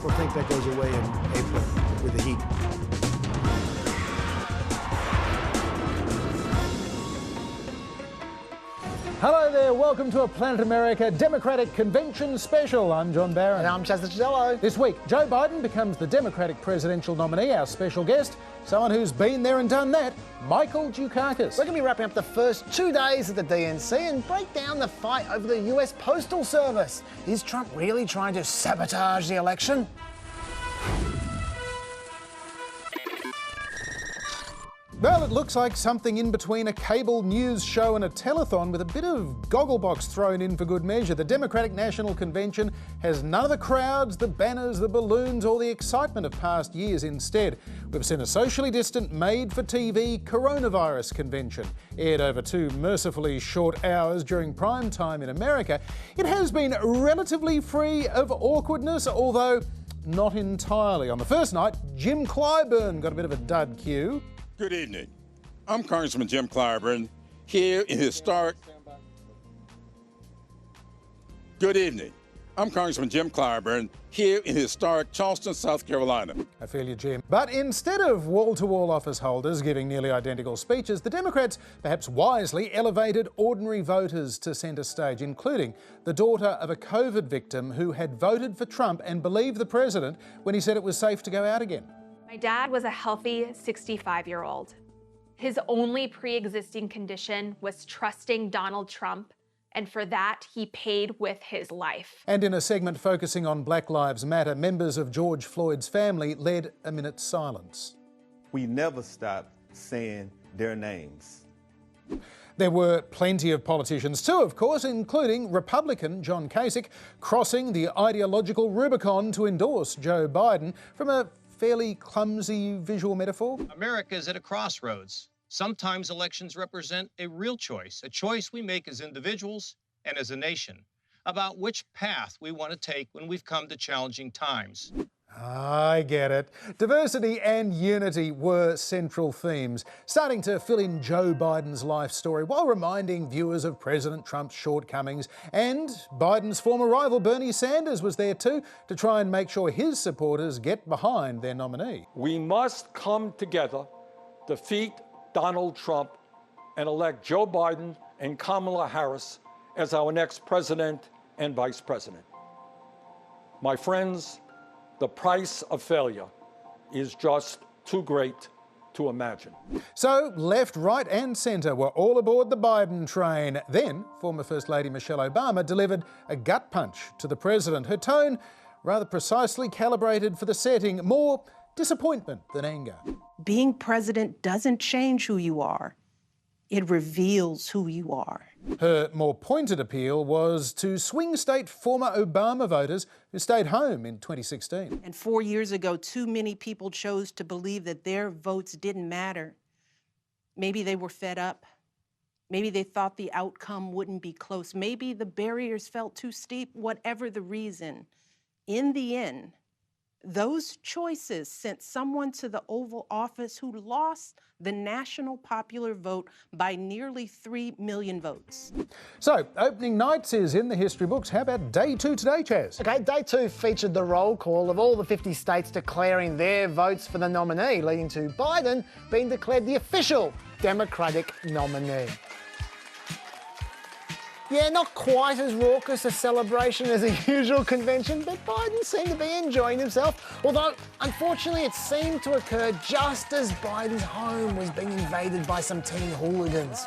people think that goes away in April with the heat. Hello there, welcome to a Planet America Democratic Convention special. I'm John Barron. And I'm Chester Chisello. This week, Joe Biden becomes the Democratic presidential nominee. Our special guest, someone who's been there and done that, Michael Dukakis. We're going to be wrapping up the first 2 days of the DNC and break down the fight over the US Postal Service. Is Trump really trying to sabotage the election? Well, it looks like something in between a cable news show and a telethon with a bit of gogglebox thrown in for good measure. The Democratic National Convention has none of the crowds, the banners, the balloons or the excitement of past years. Instead, we've seen a socially distant, made-for-TV coronavirus convention. Aired over 2 mercifully short hours during prime time in America, it has been relatively free of awkwardness, although not entirely. On the first night, Jim Clyburn got a bit of a dud cue. Good evening. I'm Congressman Jim Clyburn here in historic... Good evening. I'm Congressman Jim Clyburn here in historic Charleston, South Carolina. I feel you, Jim. But instead of wall-to-wall office holders giving nearly identical speeches, the Democrats perhaps wisely elevated ordinary voters to centre stage, including the daughter of a COVID victim who had voted for Trump and believed the president when he said it was safe to go out again. My dad was a healthy 65-year-old. His only pre-existing condition was trusting Donald Trump, and for that, he paid with his life. And in a segment focusing on Black Lives Matter, members of George Floyd's family led a minute's silence. We never stopped saying their names. There were plenty of politicians too, of course, including Republican John Kasich, crossing the ideological Rubicon to endorse Joe Biden from a fairly clumsy visual metaphor. America is at a crossroads. Sometimes elections represent a real choice, a choice we make as individuals and as a nation, about which path we want to take when we've come to challenging times. I get it. Diversity and unity were central themes, starting to fill in Joe Biden's life story while reminding viewers of President Trump's shortcomings. And Biden's former rival Bernie Sanders was there too to try and make sure his supporters get behind their nominee. We must come together, defeat Donald Trump, and elect Joe Biden and Kamala Harris as our next president and vice president. My friends, the price of failure is just too great to imagine. So, left, right and centre were all aboard the Biden train. Then, former First Lady Michelle Obama delivered a gut punch to the president. Her tone rather precisely calibrated for the setting, more disappointment than anger. Being president doesn't change who you are. It reveals who you are. Her more pointed appeal was to swing state former Obama voters who stayed home in 2016. And 4 years ago, too many people chose to believe that their votes didn't matter. Maybe they were fed up. Maybe they thought the outcome wouldn't be close. Maybe the barriers felt too steep, whatever the reason. In the end, those choices sent someone to the Oval Office who lost the national popular vote by nearly 3 million votes. So, opening nights is in the history books. How about day 2 today, Chaz? Okay, day 2 featured the roll call of all the 50 states declaring their votes for the nominee, leading to Biden being declared the official Democratic nominee. Yeah, not quite as raucous a celebration as a usual convention, but Biden seemed to be enjoying himself. Although, unfortunately, it seemed to occur just as Biden's home was being invaded by some teen hooligans.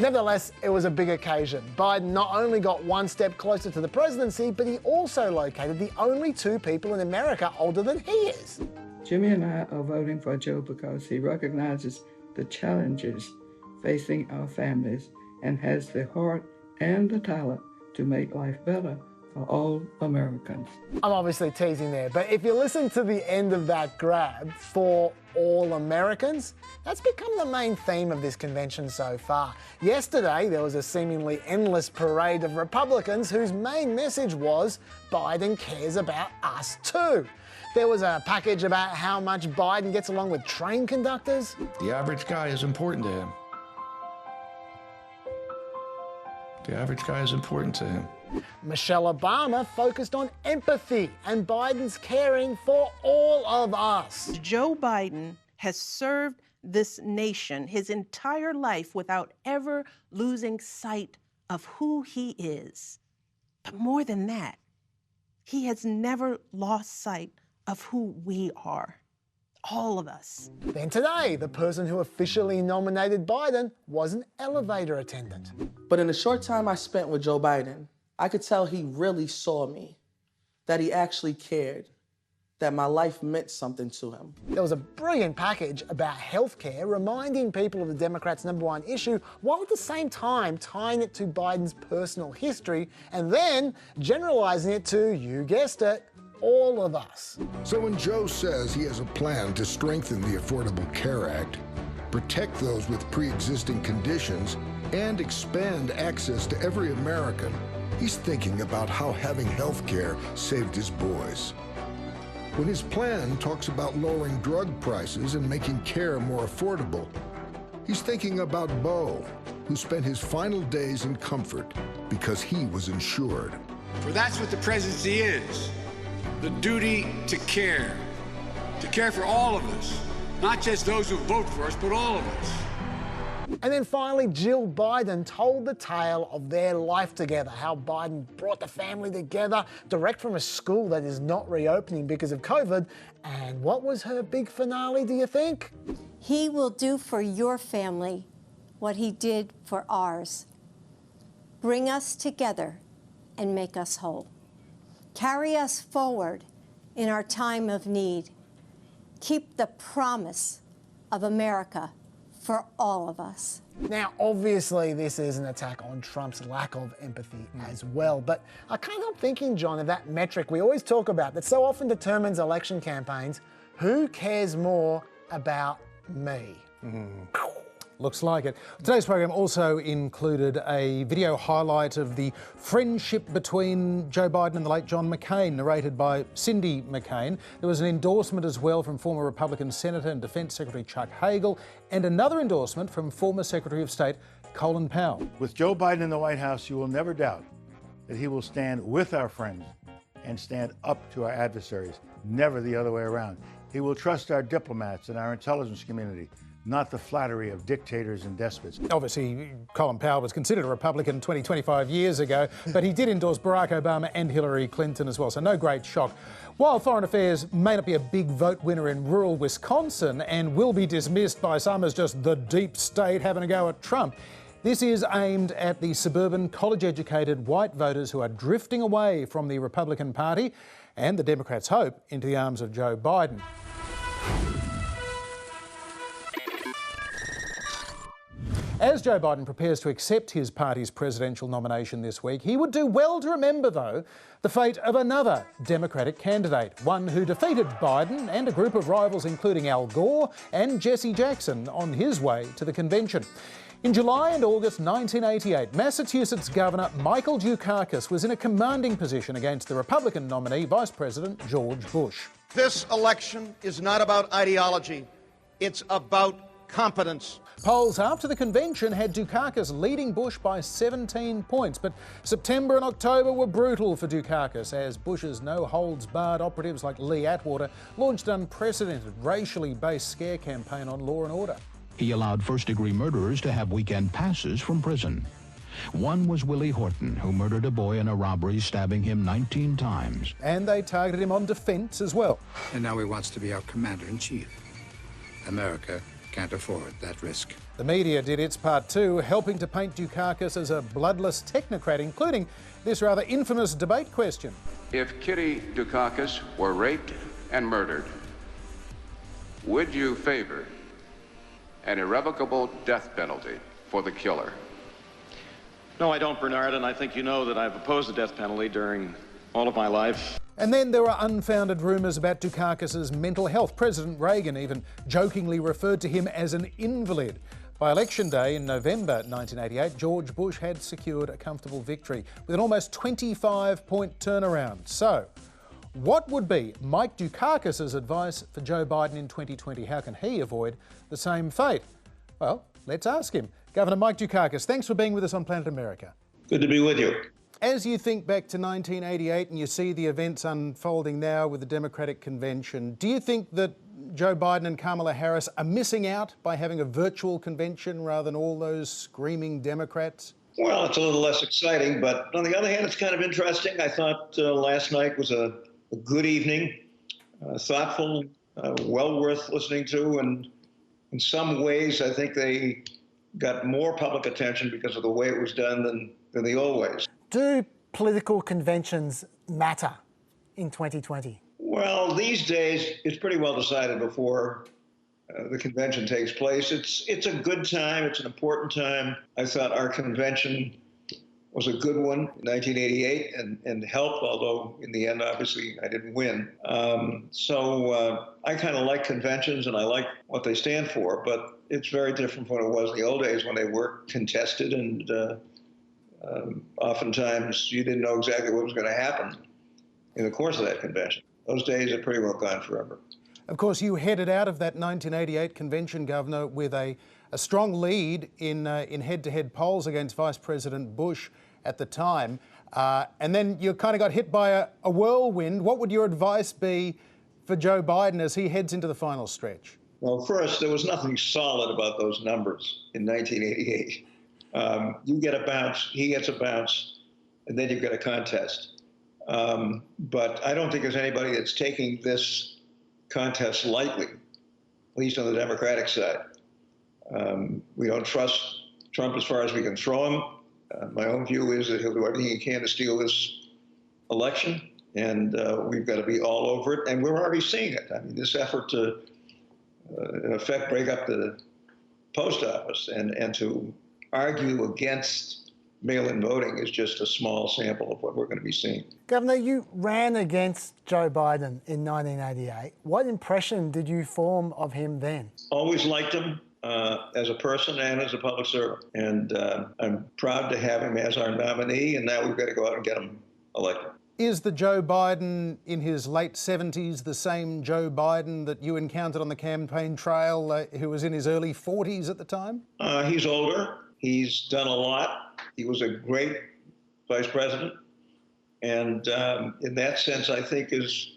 Nevertheless, it was a big occasion. Biden not only got one step closer to the presidency, but he also located the only 2 people in America older than he is. Jimmy and I are voting for Joe because he recognizes the challenges facing our families and has the heart and the talent to make life better for all Americans. I'm obviously teasing there, but if you listen to the end of that grab, for all Americans, that's become the main theme of this convention so far. Yesterday, there was a seemingly endless parade of Republicans whose main message was, Biden cares about us too. There was a package about how much Biden gets along with train conductors. The average guy is important to him. The average guy is important to him. Michelle Obama focused on empathy, and Biden's caring for all of us. Joe Biden has served this nation his entire life without ever losing sight of who he is. But more than that, he has never lost sight of who we are. All of us. Then today, the person who officially nominated Biden was an elevator attendant. But in the short time I spent with Joe Biden, I could tell he really saw me, that he actually cared, that my life meant something to him. There was a brilliant package about healthcare, reminding people of the Democrats' #1 issue, while at the same time tying it to Biden's personal history, and then generalizing it to, you guessed it, all of us. So when Joe says he has a plan to strengthen the Affordable Care Act, protect those with pre-existing conditions, and expand access to every American, he's thinking about how having health care saved his boys. When his plan talks about lowering drug prices and making care more affordable, he's thinking about Bo, who spent his final days in comfort because he was insured. For that's what the presidency is. The duty to care for all of us, not just those who vote for us, but all of us. And then finally, Jill Biden told the tale of their life together, how Biden brought the family together direct from a school that is not reopening because of COVID. And what was her big finale, do you think? He will do for your family what he did for ours. Bring us together and make us whole. Carry us forward in our time of need. Keep the promise of America for all of us. Now, obviously, this is an attack on Trump's lack of empathy as well, but I can't help thinking, John, of that metric we always talk about that so often determines election campaigns: who cares more about me? Looks like it. Today's program also included a video highlight of the friendship between Joe Biden and the late John McCain, narrated by Cindy McCain. There was an endorsement as well from former Republican Senator and Defence Secretary Chuck Hagel, and another endorsement from former Secretary of State Colin Powell. With Joe Biden in the White House, you will never doubt that he will stand with our friends and stand up to our adversaries, never the other way around. He will trust our diplomats and our intelligence community, not the flattery of dictators and despots. Obviously, Colin Powell was considered a Republican 25 years ago, but he did endorse Barack Obama and Hillary Clinton as well, so no great shock. While Foreign Affairs may not be a big vote winner in rural Wisconsin and will be dismissed by some as just the deep state having a go at Trump, this is aimed at the suburban, college-educated white voters who are drifting away from the Republican Party and the Democrats' hope into the arms of Joe Biden. As Joe Biden prepares to accept his party's presidential nomination this week, he would do well to remember, though, the fate of another Democratic candidate, one who defeated Biden and a group of rivals including Al Gore and Jesse Jackson on his way to the convention. In July and August 1988, Massachusetts Governor Michael Dukakis was in a commanding position against the Republican nominee, Vice President George Bush. This election is not about ideology, it's about competence. Polls after the convention had Dukakis leading Bush by 17 points, but September and October were brutal for Dukakis as Bush's no-holds-barred operatives like Lee Atwater launched an unprecedented racially-based scare campaign on law and order. He allowed first-degree murderers to have weekend passes from prison. One was Willie Horton, who murdered a boy in a robbery, stabbing him 19 times. And they targeted him on defence as well. And now he wants to be our commander-in-chief. America can't afford that risk. The media did its part too, helping to paint Dukakis as a bloodless technocrat, including this rather infamous debate question. If Kitty Dukakis were raped and murdered, would you favor an irrevocable death penalty for the killer? No, I don't, Bernard, and I think you know that I've opposed the death penalty during all of my life. And then there were unfounded rumours about Dukakis' mental health. President Reagan even jokingly referred to him as an invalid. By election day in November 1988, George Bush had secured a comfortable victory with an almost 25-point turnaround. So, what would be Mike Dukakis' advice for Joe Biden in 2020? How can he avoid the same fate? Well, let's ask him. Governor Mike Dukakis, thanks for being with us on Planet America. Good to be with you. As you think back to 1988 and you see the events unfolding now with the Democratic convention, do you think that Joe Biden and Kamala Harris are missing out by having a virtual convention rather than all those screaming Democrats? Well, it's a little less exciting, but on the other hand, it's kind of interesting. I thought last night was a good evening, thoughtful, well worth listening to, and in some ways, I think they got more public attention because of the way it was done than the old ways. Do political conventions matter in 2020? Well, these days, it's pretty well decided before the convention takes place. It's a good time. It's an important time. I thought our convention was a good one in 1988 and helped, although in the end, obviously, I didn't win. So I kind of like conventions and I like what they stand for, but it's very different from what it was in the old days when they were contested and oftentimes you didn't know exactly what was going to happen in the course of that convention. Those days are pretty well gone forever. Of course, you headed out of that 1988 convention, Governor, with a strong lead in head-to-head polls against Vice President Bush at the time. And then you kind of got hit by a whirlwind. What would your advice be for Joe Biden as he heads into the final stretch? Well, first, there was nothing solid about those numbers in 1988. You get a bounce, he gets a bounce, and then you get a contest. But I don't think there's anybody that's taking this contest lightly, at least on the Democratic side. We don't trust Trump as far as we can throw him. My own view is that he'll do everything he can to steal this election, and we've got to be all over it, and we're already seeing it. I mean, this effort to, in effect, break up the post office and to argue against mail-in voting is just a small sample of what we're going to be seeing. Governor, you ran against Joe Biden in 1988. What impression did you form of him then? Always liked him as a person and as a public servant. And I'm proud to have him as our nominee, and now we've got to go out and get him elected. Is the Joe Biden in his late 70s the same Joe Biden that you encountered on the campaign trail who was in his early 40s at the time? He's older. He's done a lot. He was a great vice president. And in that sense, I think is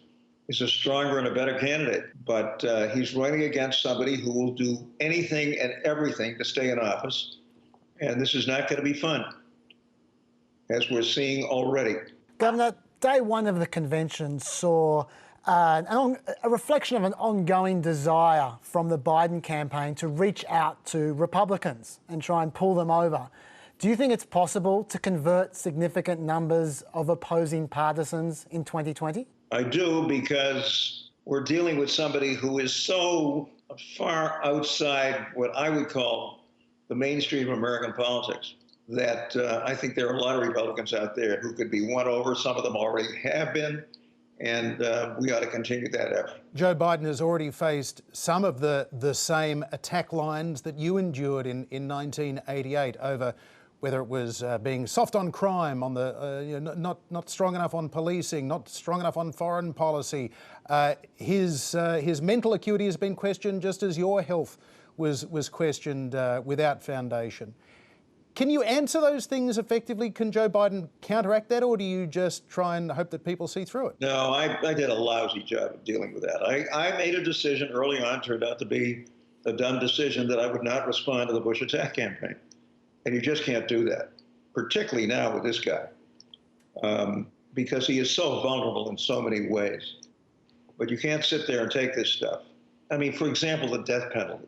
a stronger and a better candidate. But he's running against somebody who will do anything and everything to stay in office. And this is not going to be fun, as we're seeing already. Governor, day one of the convention saw a reflection of an ongoing desire from the Biden campaign to reach out to Republicans and try and pull them over. Do you think it's possible to convert significant numbers of opposing partisans in 2020? I do, because we're dealing with somebody who is so far outside what I would call the mainstream of American politics that I think there are a lot of Republicans out there who could be won over. Some of them already have been. And we ought to continue that effort. Joe Biden has already faced some of the same attack lines that you endured in 1988 over whether it was being soft on crime, on the not strong enough on policing, not strong enough on foreign policy. His mental acuity has been questioned, just as your health was questioned without foundation. Can you answer those things effectively? Can Joe Biden counteract that, or do you just try and hope that people see through it? No, I did a lousy job of dealing with that. I made a decision early on, turned out to be a dumb decision, that I would not respond to the Bush attack campaign. And you just can't do that, particularly now with this guy, because he is so vulnerable in so many ways. But you can't sit there and take this stuff. I mean, for example, the death penalty.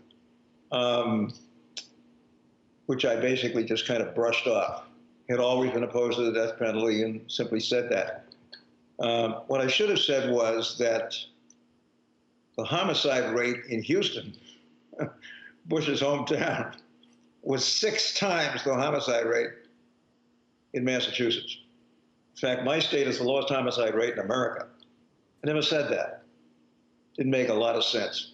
Which I basically just kind of brushed off. Had always been opposed to the death penalty and simply said that. What I should have said was that the homicide rate in Houston, Bush's hometown, was 6 times the homicide rate in Massachusetts. In fact, my state is the lowest homicide rate in America. I never said that. Didn't make a lot of sense.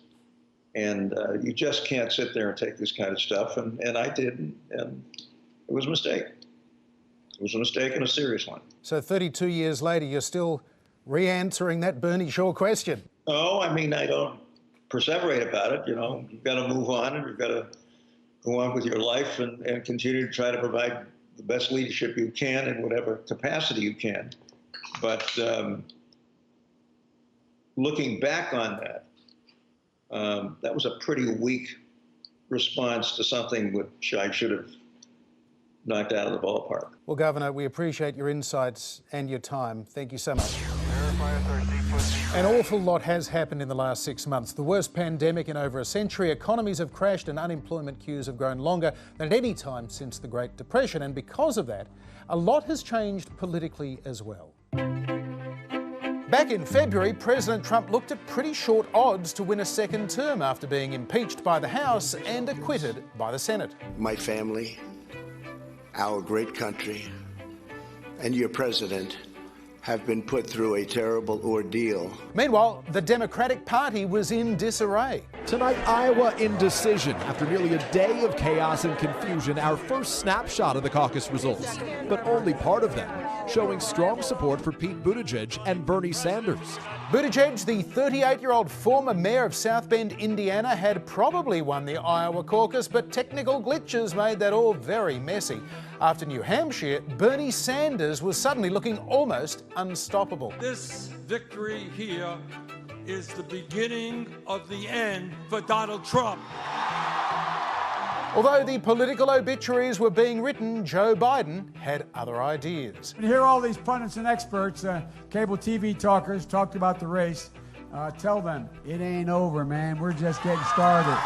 And you just can't sit there and take this kind of stuff. And I did, and it was a mistake. It was a mistake and a serious one. So 32 years later, you're still re-answering that Bernie Shaw question. Oh, I mean, I don't perseverate about it. You know, you've got to move on, and you've got to go on with your life and continue to try to provide the best leadership you can in whatever capacity you can. But looking back on that, that was a pretty weak response to something which I should have knocked out of the ballpark. Well, Governor, we appreciate your insights and your time. Thank you so much. An awful lot has happened in the last 6 months. The worst pandemic in over a century, economies have crashed and unemployment queues have grown longer than at any time since the Great Depression. And because of that, a lot has changed politically as well. Back in February, President Trump looked at pretty short odds to win a second term after being impeached by the House and acquitted by the Senate. My family, our great country, and your president have been put through a terrible ordeal. Meanwhile, the Democratic Party was in disarray. Tonight, Iowa indecision. After nearly a day of chaos and confusion, our first snapshot of the caucus results, but only part of them, showing strong support for Pete Buttigieg and Bernie Sanders. Buttigieg, the 38-year-old former mayor of South Bend, Indiana, had probably won the Iowa caucus, but technical glitches made that all very messy. After New Hampshire, Bernie Sanders was suddenly looking almost unstoppable. This victory here is the beginning of the end for Donald Trump. Although the political obituaries were being written, Joe Biden had other ideas. You hear all these pundits and experts, cable TV talkers talked about the race. Tell them, it ain't over, man. We're just getting started.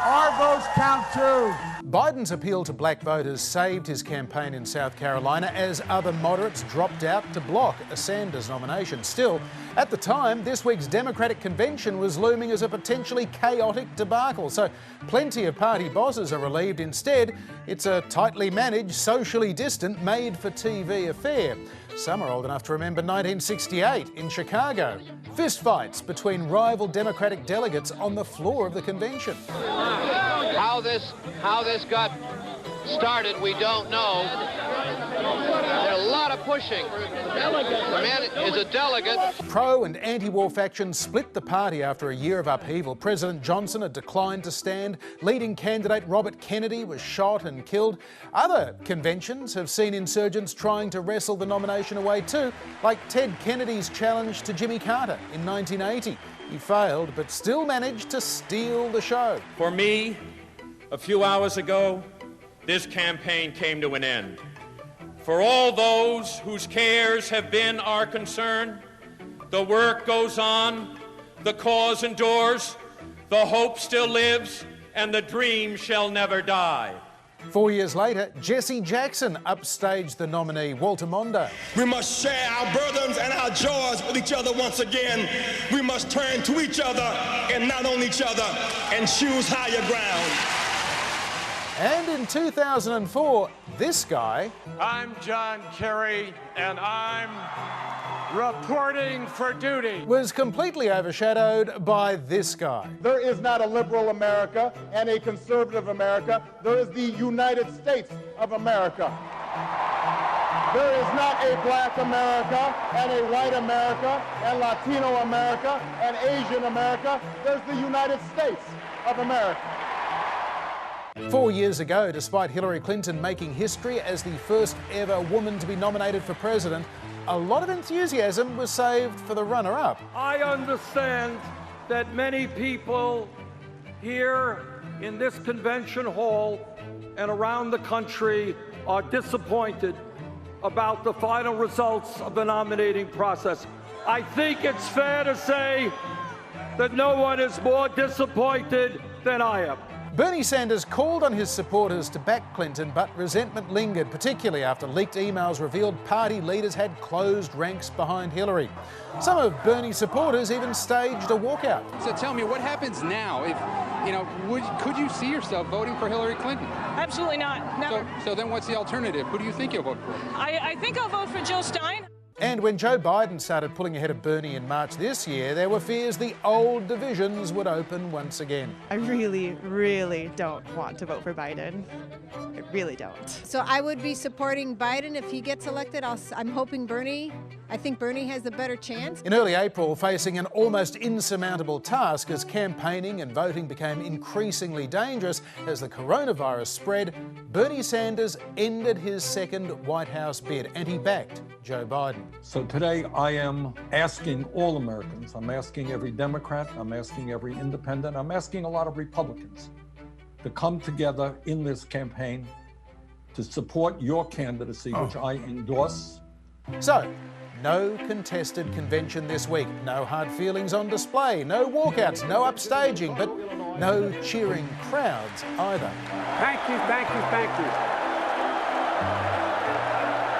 Our votes count too. Biden's appeal to black voters saved his campaign in South Carolina as other moderates dropped out to block a Sanders nomination. Still, at the time, this week's Democratic convention was looming as a potentially chaotic debacle, so plenty of party bosses are relieved instead it's a tightly managed, socially distant, made-for-TV affair. Some are old enough to remember 1968 in Chicago. Fistfights between rival Democratic delegates on the floor of the convention. How this got started, we don't know. There's a lot of pushing. The man is a delegate. Pro and anti-war factions split the party after a year of upheaval. President Johnson had declined to stand. Leading candidate Robert Kennedy was shot and killed. Other conventions have seen insurgents trying to wrestle the nomination away too, like Ted Kennedy's challenge to Jimmy Carter in 1980. He failed, but still managed to steal the show. For me, a few hours ago, this campaign came to an end. For all those whose cares have been our concern, the work goes on, the cause endures, the hope still lives, and the dream shall never die. 4 years later, Jesse Jackson upstaged the nominee, Walter Mondo. We must share our burdens and our joys with each other once again. We must turn to each other and not on each other and choose higher ground. And in 2004, this guy... I'm John Kerry, and I'm reporting for duty. ...was completely overshadowed by this guy. There is not a liberal America and a conservative America. There is the United States of America. There is not a black America and a white America and Latino America and Asian America. There's the United States of America. 4 years ago, despite Hillary Clinton making history as the first ever woman to be nominated for president, a lot of enthusiasm was saved for the runner-up. I understand that many people here in this convention hall and around the country are disappointed about the final results of the nominating process. I think it's fair to say that no one is more disappointed than I am. Bernie Sanders called on his supporters to back Clinton, but resentment lingered, particularly after leaked emails revealed party leaders had closed ranks behind Hillary. Some of Bernie's supporters even staged a walkout. So tell me, what happens now if, could you see yourself voting for Hillary Clinton? Absolutely not. Never. So then what's the alternative? Who do you think you'll vote for? I think I'll vote for Jill Stein. And when Joe Biden started pulling ahead of Bernie in March this year, there were fears the old divisions would open once again. I really, really don't want to vote for Biden. I really don't. So I would be supporting Biden if he gets elected. I'm hoping Bernie. I think Bernie has the better chance. In early April, facing an almost insurmountable task as campaigning and voting became increasingly dangerous as the coronavirus spread, Bernie Sanders ended his second White House bid and he backed Joe Biden. So today I am asking all Americans, I'm asking every Democrat, I'm asking every independent, I'm asking a lot of Republicans to come together in this campaign to support your candidacy, which I endorse. So, no contested convention this week, no hard feelings on display, no walkouts, no upstaging, but no cheering crowds either. Thank you, thank you, thank you.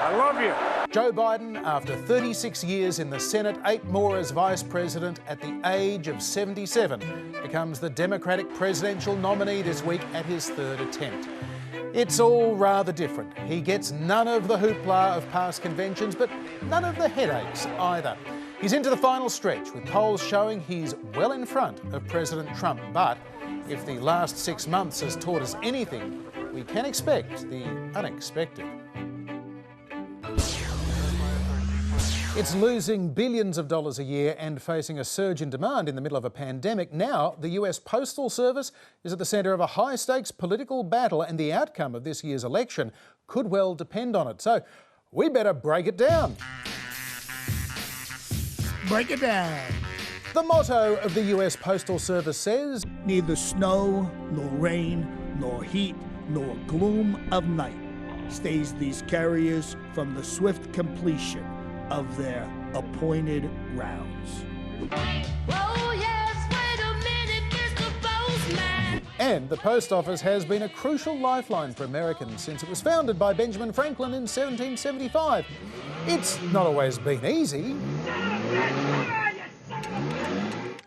I love you. Joe Biden, after 36 years in the Senate, 8 more as Vice President at the age of 77, becomes the Democratic presidential nominee this week at his third attempt. It's all rather different. He gets none of the hoopla of past conventions, but none of the headaches either. He's into the final stretch, with polls showing he's well in front of President Trump. But if the last 6 months has taught us anything, we can expect the unexpected. It's losing billions of dollars a year and facing a surge in demand in the middle of a pandemic. Now, the US Postal Service is at the centre of a high-stakes political battle, and the outcome of this year's election could well depend on it. So, we better break it down. Break it down. The motto of the US Postal Service says, "Neither snow, nor rain, nor heat, nor gloom of night stays these carriers from the swift completion of their appointed rounds." Oh yes, wait a minute, Mr. Postman. And the post office has been a crucial lifeline for Americans since it was founded by Benjamin Franklin in 1775. It's not always been easy.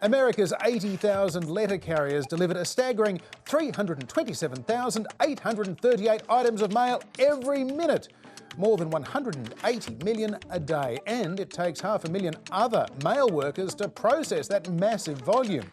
America's 80,000 letter carriers delivered a staggering 327,838 items of mail every minute. More than 180 million a day, and it takes 500,000 other mail workers to process that massive volume.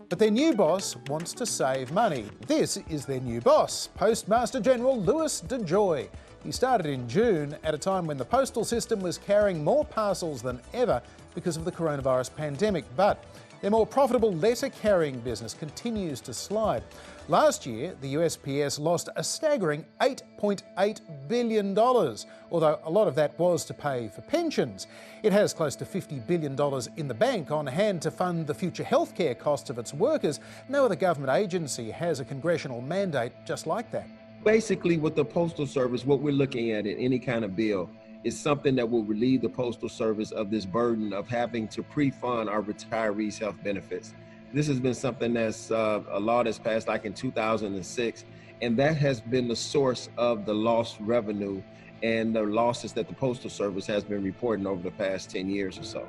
But their new boss wants to save money. This is their new boss, Postmaster General Louis DeJoy. He started in June at a time when the postal system was carrying more parcels than ever because of the coronavirus pandemic. But their more profitable letter-carrying business continues to slide. Last year, the USPS lost a staggering $8.8 billion, although a lot of that was to pay for pensions. It has close to $50 billion in the bank on hand to fund the future healthcare costs of its workers. No other government agency has a congressional mandate just like that. Basically, with the Postal Service, what we're looking at in any kind of bill is something that will relieve the Postal Service of this burden of having to pre-fund our retirees' health benefits. This has been something that's a law that's passed like in 2006, and that has been the source of the lost revenue and the losses that the Postal Service has been reporting over the past 10 years or so.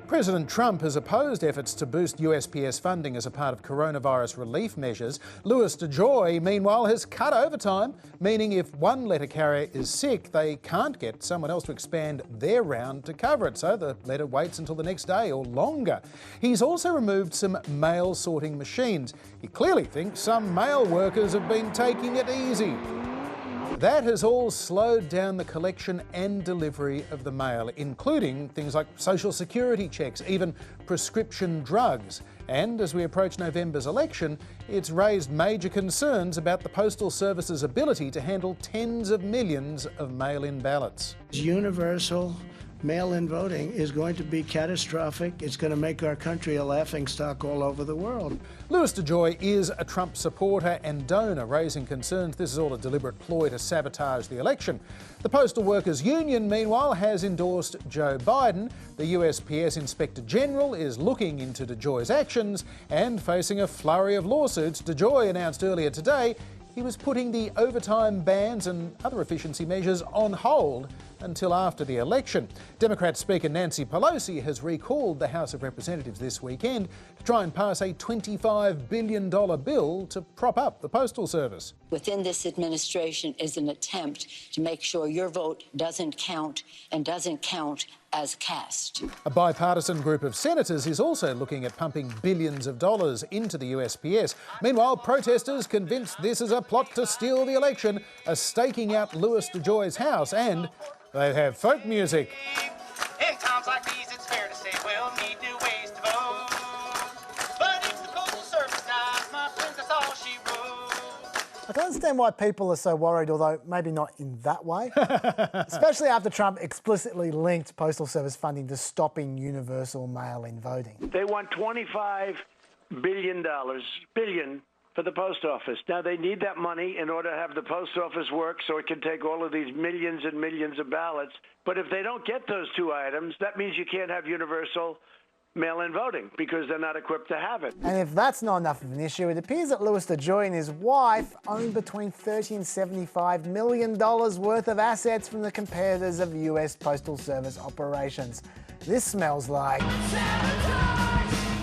President Trump has opposed efforts to boost USPS funding as a part of coronavirus relief measures. Louis DeJoy, meanwhile, has cut overtime, meaning if one letter carrier is sick, they can't get someone else to expand their round to cover it, so the letter waits until the next day or longer. He's also removed some mail sorting machines. He clearly thinks some mail workers have been taking it easy. That has all slowed down the collection and delivery of the mail, including things like Social Security checks, even prescription drugs. And as we approach November's election, it's raised major concerns about the Postal Service's ability to handle tens of millions of mail-in ballots. Universal mail-in voting is going to be catastrophic. It's going to make our country a laughingstock all over the world. Louis DeJoy is a Trump supporter and donor, raising concerns this is all a deliberate ploy to sabotage the election. The Postal Workers Union, meanwhile, has endorsed Joe Biden. The USPS Inspector General is looking into DeJoy's actions and facing a flurry of lawsuits. DeJoy announced earlier today he was putting the overtime bans and other efficiency measures on hold until after the election. Democrat Speaker Nancy Pelosi has recalled the House of Representatives this weekend to try and pass a $25 billion bill to prop up the Postal Service. Within this administration is an attempt to make sure your vote doesn't count and doesn't count as cast. A bipartisan group of senators is also looking at pumping billions of dollars into the USPS. Meanwhile, protesters convinced this is a plot to steal the election are staking out Louis DeJoy's house, and they have folk music. In times like these, it's fair to say we'll need new ways to vote. But if the Postal Service dies, my friends, that's all she wrote. I can understand why people are so worried, although maybe not in that way. Especially after Trump explicitly linked Postal Service funding to stopping universal mail-in voting. They want $25 billion for the post office. Now, they need that money in order to have the post office work so it can take all of these millions and millions of ballots. But if they don't get those two items, that means you can't have universal mail-in voting because they're not equipped to have it. And if that's not enough of an issue, it appears that Louis DeJoy and his wife own between $30 and $75 million worth of assets from the competitors of US Postal Service operations. This smells like...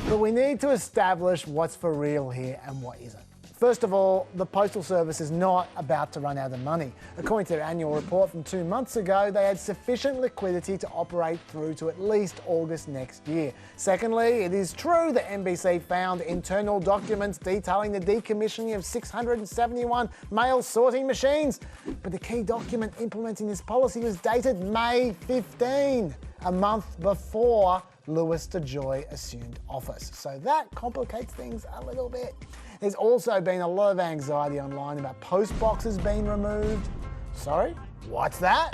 But we need to establish what's for real here and what isn't. First of all, the Postal Service is not about to run out of money. According to their annual report from 2 months ago, they had sufficient liquidity to operate through to at least August next year. Secondly, it is true that NBC found internal documents detailing the decommissioning of 671 mail sorting machines. But the key document implementing this policy was dated May 15, a month before Louis DeJoy assumed office. So that complicates things a little bit. There's also been a lot of anxiety online about post boxes being removed. Sorry? What's that?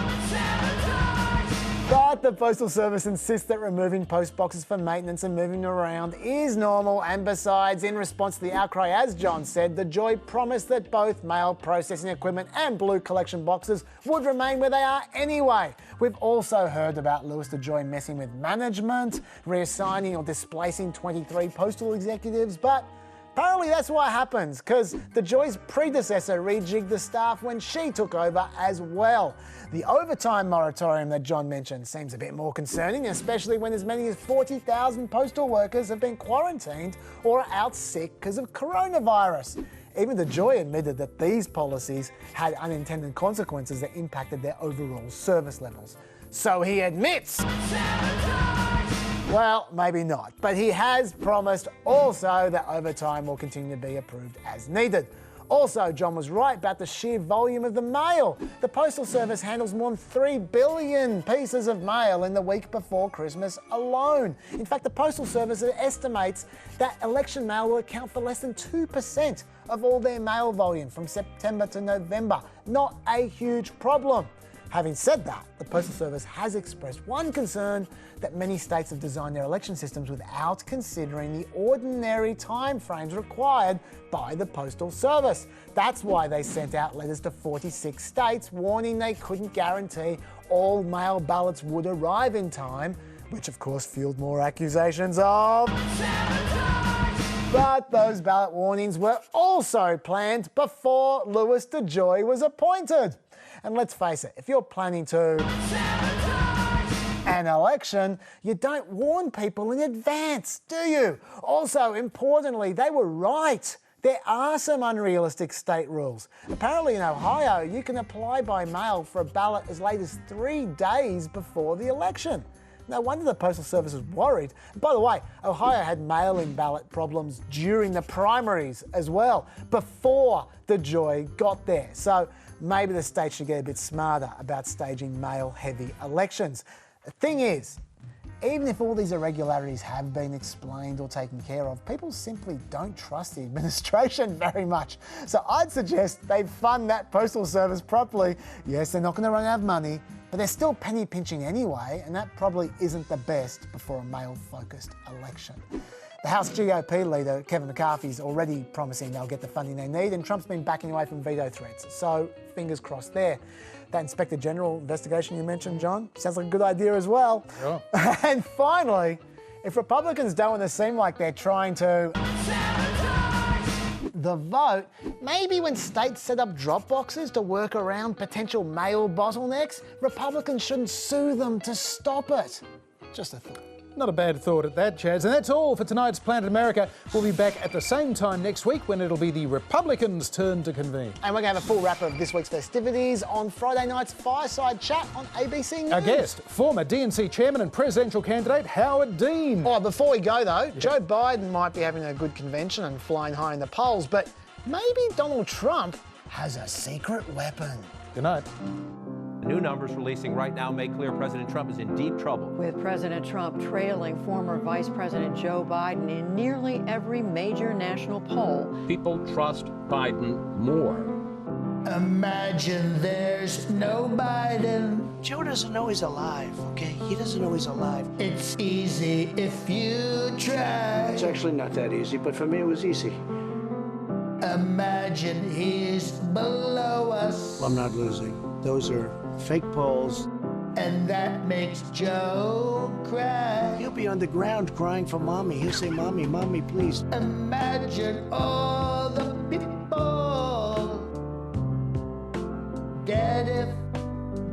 But the Postal Service insists that removing post boxes for maintenance and moving them around is normal, and besides, in response to the outcry, as John said, DeJoy promised that both mail processing equipment and blue collection boxes would remain where they are anyway. We've also heard about Louis DeJoy messing with management, reassigning or displacing 23 postal executives, but apparently that's what happens, because DeJoy's predecessor rejigged the staff when she took over as well. The overtime moratorium that John mentioned seems a bit more concerning, especially when as many as 40,000 postal workers have been quarantined or are out sick because of coronavirus. Even DeJoy admitted that these policies had unintended consequences that impacted their overall service levels. So he admits... Well, maybe not, but he has promised also that overtime will continue to be approved as needed. Also, John was right about the sheer volume of the mail. The Postal Service handles more than 3 billion pieces of mail in the week before Christmas alone. In fact, the Postal Service estimates that election mail will account for less than 2% of all their mail volume from September to November. Not a huge problem. Having said that, the Postal Service has expressed one concern that many states have designed their election systems without considering the ordinary timeframes required by the Postal Service. That's why they sent out letters to 46 states warning they couldn't guarantee all mail ballots would arrive in time, which of course fueled more accusations of... But those ballot warnings were also planned before Louis DeJoy was appointed. And let's face it, if you're planning to an election, you don't warn people in advance, do you? Also, importantly, they were right. There are some unrealistic state rules. Apparently in Ohio, you can apply by mail for a ballot as late as 3 days before the election. No wonder the Postal Service was worried. And by the way, Ohio had mail-in ballot problems during the primaries as well, before DeJoy got there. So maybe the state should get a bit smarter about staging mail-heavy elections. The thing is, even if all these irregularities have been explained or taken care of, people simply don't trust the administration very much. So I'd suggest they fund that Postal Service properly. Yes, they're not going to run out of money, but they're still penny pinching anyway, and that probably isn't the best before a male-focused election. The House GOP leader, Kevin McCarthy, is already promising they'll get the funding they need, and Trump's been backing away from veto threats. So fingers crossed there. That Inspector General investigation you mentioned, John, sounds like a good idea as well. Sure. And finally, if Republicans don't want to seem like they're trying to the vote, maybe when states set up drop boxes to work around potential mail bottlenecks, Republicans shouldn't sue them to stop it. Just a thought. Not a bad thought at that, Chaz. And that's all for tonight's Planet America. We'll be back at the same time next week when it'll be the Republicans' turn to convene. And we're going to have a full wrap of this week's festivities on Friday night's Fireside Chat on ABC News. Our guest, former DNC chairman and presidential candidate Howard Dean. All right, before we go though, Joe Biden might be having a good convention and flying high in the polls, but maybe Donald Trump has a secret weapon. Good night. The new numbers releasing right now make clear President Trump is in deep trouble. With President Trump trailing former Vice President Joe Biden in nearly every major national poll. People trust Biden more. Imagine there's no Biden. Joe doesn't know he's alive, okay? He doesn't know he's alive. It's easy if you try. It's actually not that easy, but for me it was easy. Imagine he's below us. Well, I'm not losing. Those are fake polls. And that makes Joe cry. He'll be on the ground crying for mommy. He'll say, Mommy, Mommy, please. Imagine all the people dead if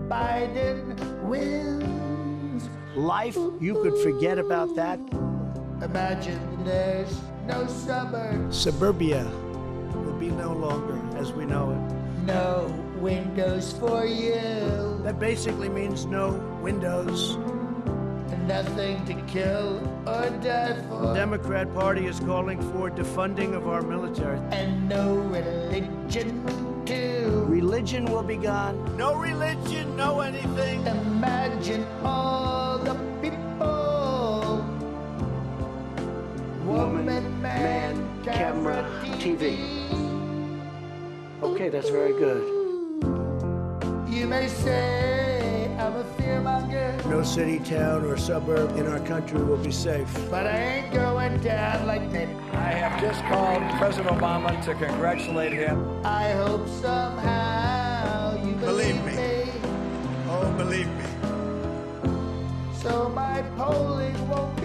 Biden wins. Life, you could forget about that. Imagine there's no suburbs. Suburbia will be no longer as we know it. No windows for you. That basically means no windows. Nothing to kill or die for. The Democrat Party is calling for defunding of our military. And no religion too. Religion will be gone. No religion, no anything. Imagine all the people. Woman, man, camera, TV. Okay, that's very good. You may say I'm a fearmonger. No city, town, or suburb in our country will be safe. But I ain't going down like that. I have just called President Obama to congratulate him. I hope somehow you believe me. Oh, believe me. So my polling won't